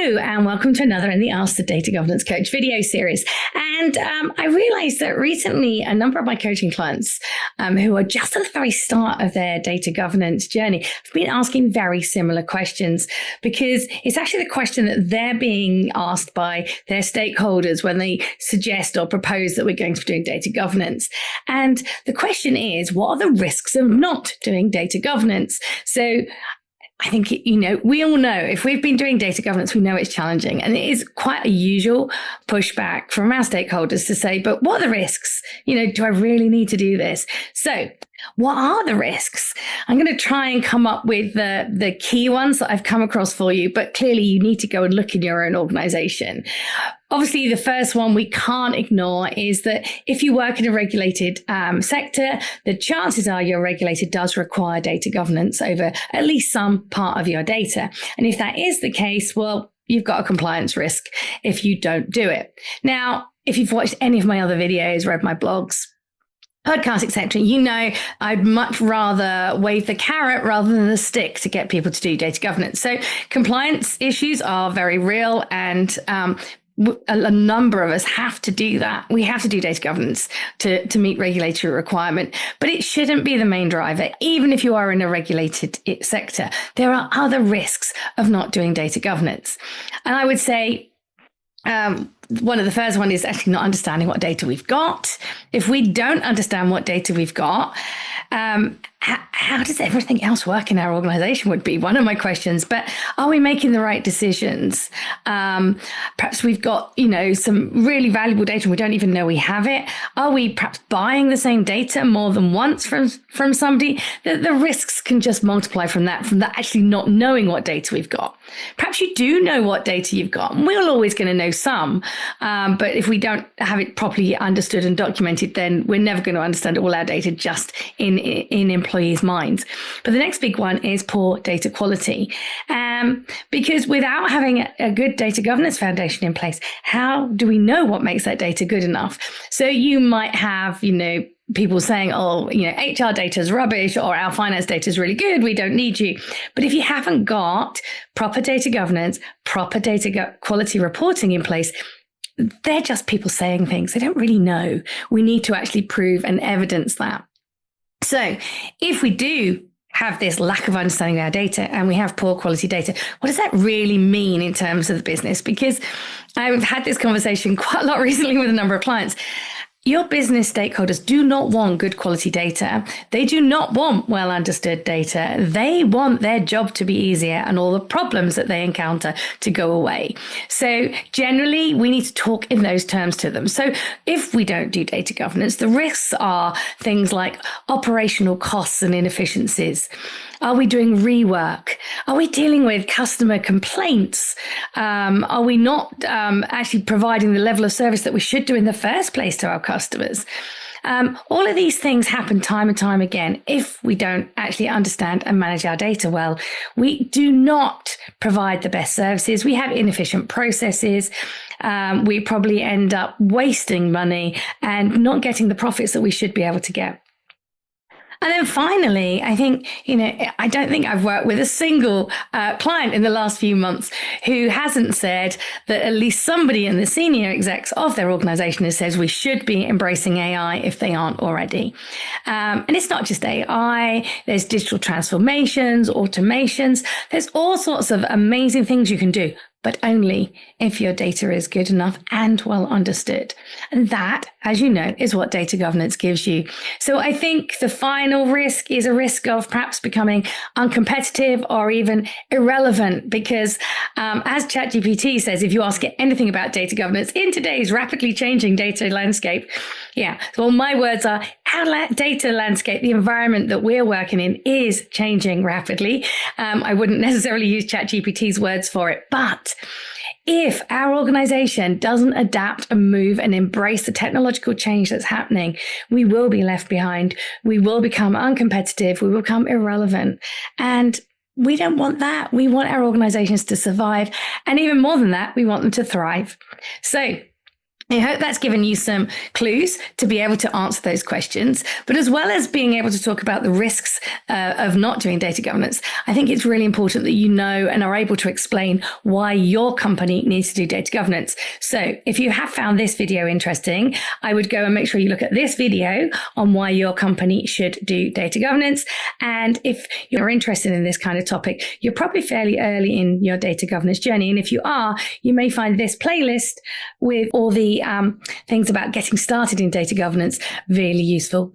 Hello, and welcome to another in the Ask the Data Governance Coach video series. And I realized that recently a number of my coaching clients who are just at the very start of their data governance journey have been asking very similar questions, because it's actually the question that they're being asked by their stakeholders when they suggest or propose that we're going to be doing data governance. And the question is, what are the risks of not doing data governance? So I think, we all know if we've been doing data governance, we know it's challenging. And it is quite a usual pushback from our stakeholders to say, but what are the risks? Do I really need to do this? So what are the risks? I'm going to try and come up with the key ones that I've come across for you, but clearly you need to go and look in your own organization. Obviously, the first one we can't ignore is that if you work in a regulated sector, the chances are your regulator does require data governance over at least some part of your data. And if that is the case, well, you've got a compliance risk if you don't do it. Now, if you've watched any of my other videos, read my blogs, podcasts, etc., I'd much rather wave the carrot rather than the stick to get people to do data governance. So compliance issues are very real, and a number of us have to do that. We have to do data governance to meet regulatory requirement, but it shouldn't be the main driver. Even if you are in a regulated sector, there are other risks of not doing data governance. And I would say one of the first one is actually not understanding what data we've got. If we don't understand what data we've got, how does everything else work in our organization would be one of my questions. But are we making the right decisions? Perhaps we've got, some really valuable data and we don't even know we have it. Are we perhaps buying the same data more than once from somebody? The risks can just multiply from that actually not knowing what data we've got. Perhaps you do know what data you've got, and we're always going to know some. But if we don't have it properly understood and documented, then we're never going to understand all our data just in employees' minds. But the next big one is poor data quality. Because without having a good data governance foundation in place, how do we know what makes that data good enough? So you might have, people saying, HR data is rubbish, or our finance data is really good, we don't need you. But if you haven't got proper data governance, proper data quality reporting in place, they're just people saying things. They don't really know. We need to actually prove and evidence that. So if we do have this lack of understanding of our data and we have poor quality data, what does that really mean in terms of the business? Because I've had this conversation quite a lot recently with a number of clients. Your business stakeholders do not want good quality data. They do not want well understood data. They want their job to be easier and all the problems that they encounter to go away. So generally, we need to talk in those terms to them. So if we don't do data governance, the risks are things like operational costs and inefficiencies. Are we doing rework? Are we dealing with customer complaints? Are we not actually providing the level of service that we should do in the first place to our customers? All of these things happen time and time again if we don't actually understand and manage our data well. We do not provide the best services. We have inefficient processes. We probably end up wasting money and not getting the profits that we should be able to get. And then finally, I think, I don't think I've worked with a single client in the last few months who hasn't said that at least somebody in the senior execs of their organization has said we should be embracing AI if they aren't already. And it's not just AI. There's digital transformations, automations. There's all sorts of amazing things you can do, but only if your data is good enough and well understood. And that, as you know, is what data governance gives you. So I think the final risk is a risk of perhaps becoming uncompetitive or even irrelevant, because as ChatGPT says, if you ask it anything about data governance in today's rapidly changing data landscape, well, my words are our data landscape, the environment that we're working in is changing rapidly. I wouldn't necessarily use ChatGPT's words for it, but if our organization doesn't adapt and move and embrace the technological change that's happening, we will be left behind. We will become uncompetitive. We will become irrelevant. And we don't want that. We want our organizations to survive. And even more than that, we want them to thrive. So I hope that's given you some clues to be able to answer those questions. But as well as being able to talk about the risks of not doing data governance, I think it's really important that you know and are able to explain why your company needs to do data governance. So if you have found this video interesting, I would go and make sure you look at this video on why your company should do data governance. And if you're interested in this kind of topic, you're probably fairly early in your data governance journey. And if you are, you may find this playlist with all the things about getting started in data governance really useful.